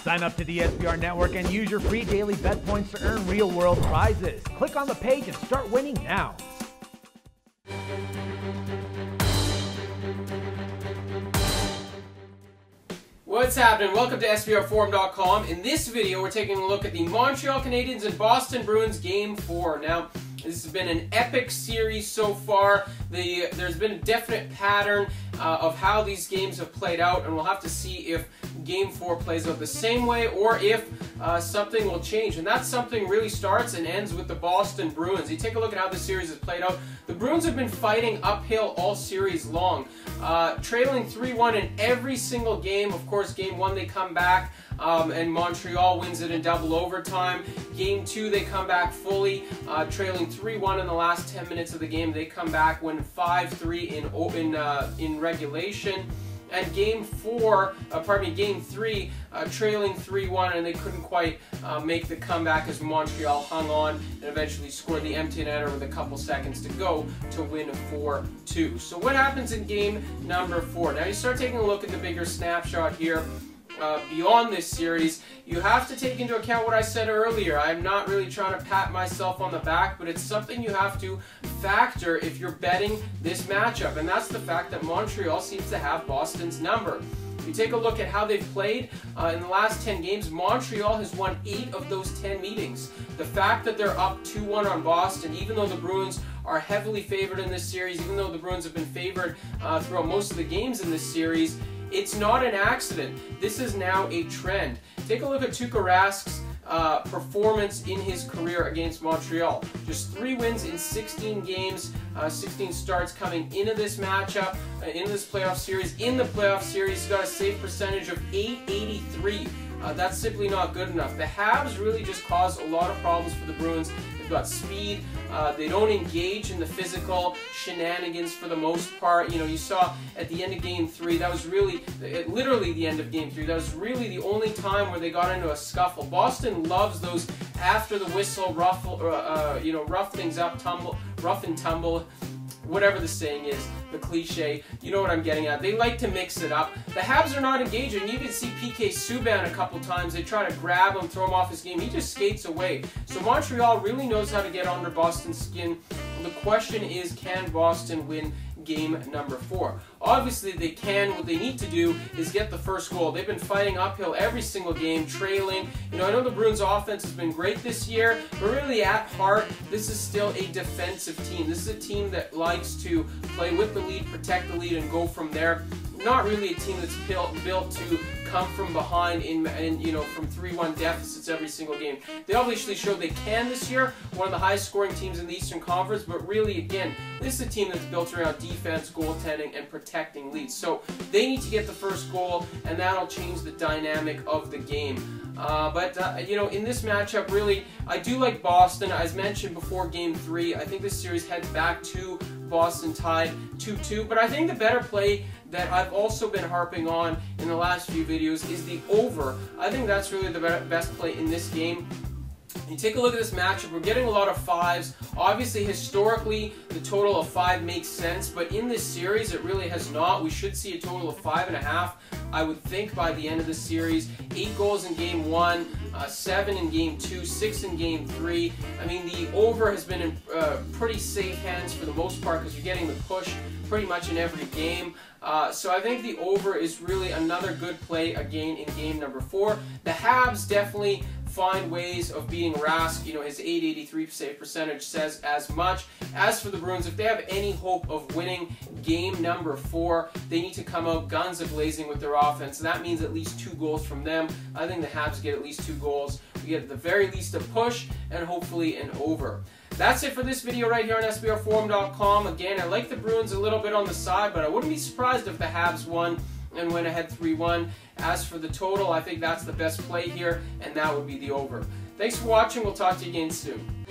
Sign up to the SBR Network and use your free daily bet points to earn real-world prizes. Click on the page and start winning now. What's happening? Welcome to SBRforum.com. In this video, we're taking a look at the Montreal Canadiens and Boston Bruins Game 4. Now, this has been an epic series so far. There's been a definite pattern of how these games have played out, and we'll have to see if Game 4 plays out the same way or if something will change. And that something really starts and ends with the Boston Bruins. You take a look at how this series has played out. The Bruins have been fighting uphill all series long, trailing 3-1 in every single game. Of course, Game 1 they come back and Montreal wins it in double overtime. Game 2 they come back fully, trailing 3-1 in the last 10 minutes of the game. They come back, win 5-3 in regulation. And Game 3, trailing 3-1, and they couldn't quite make the comeback as Montreal hung on and eventually scored the empty netter with a couple seconds to go to win 4-2. So what happens in game number 4? Now you start taking a look at the bigger snapshot here. Beyond this series, you have to take into account what I said earlier. I'm not really trying to pat myself on the back, but it's something you have to factor if you're betting this matchup, and that's the fact that Montreal seems to have Boston's number. If you take a look at how they've played in the last 10 games, Montreal has won 8 of those 10 meetings. The fact that they're up 2-1 on Boston, even though the Bruins are heavily favored in this series, even though the Bruins have been favored throughout most of the games in this series, it's not an accident. This is now a trend. Take a look at Tuukka Rask's performance in his career against Montreal. Just 3 wins in 16 games, 16 starts coming into this matchup, into this playoff series. In the playoff series, he's got a save percentage of .883. That's simply not good enough. The Habs really just cause a lot of problems for the Bruins. They've got speed. They don't engage in the physical shenanigans for the most part. You know, you saw at the end of Game 3, that was really, literally the end of Game 3, that was really the only time where they got into a scuffle. Boston loves those after the whistle, rough things up, rough and tumble. Whatever the saying is, the cliche, you know what I'm getting at. They like to mix it up. The Habs are not engaging. You even see PK Subban a couple times. They try to grab him, throw him off his game. He just skates away. So Montreal really knows how to get under Boston's skin. The question is, can Boston win game number 4? Obviously they can. What they need to do is get the first goal. They've been fighting uphill every single game, trailing. You know, I know the Bruins offense has been great this year, but really at heart, this is still a defensive team. This is a team that likes to play with the lead, protect the lead, and go from there. Not really a team that's built to come from behind in from 3-1 deficits every single game. They obviously showed they can this year, one of the highest scoring teams in the Eastern Conference, but really, again, this is a team that's built around defense, goaltending, and protecting leads. So they need to get the first goal, and that'll change the dynamic of the game. You know, in this matchup, really, I do like Boston. As mentioned before Game 3, I think this series heads back to Boston tied 2-2, but I think the better play that I've also been harping on in the last few videos is the over. I think that's really the best play in this game. You take a look at this matchup, we're getting a lot of 5s. Obviously, historically, the total of 5 makes sense, but in this series, it really has not. We should see a total of 5.5, I would think, by the end of the series. 8 goals in Game 1, 7 in Game 2, 6 in Game 3. I mean, the over has been in pretty safe hands for the most part because you're getting the push pretty much in every game. So I think the over is really another good play again in game number 4. The Habs definitely find ways of beating Rask. You know, his .883 save percentage says as much. As for the Bruins, if they have any hope of winning game number 4, they need to come out guns a-blazing with their offense. That means at least 2 goals from them. I think the Habs get at least 2 goals. We get at the very least a push and hopefully an over. That's it for this video right here on SBRforum.com. Again, I like the Bruins a little bit on the side, but I wouldn't be surprised if the Habs won and went ahead 3-1. As for the total, I think that's the best play here, and that would be the over. Thanks for watching. We'll talk to you again soon.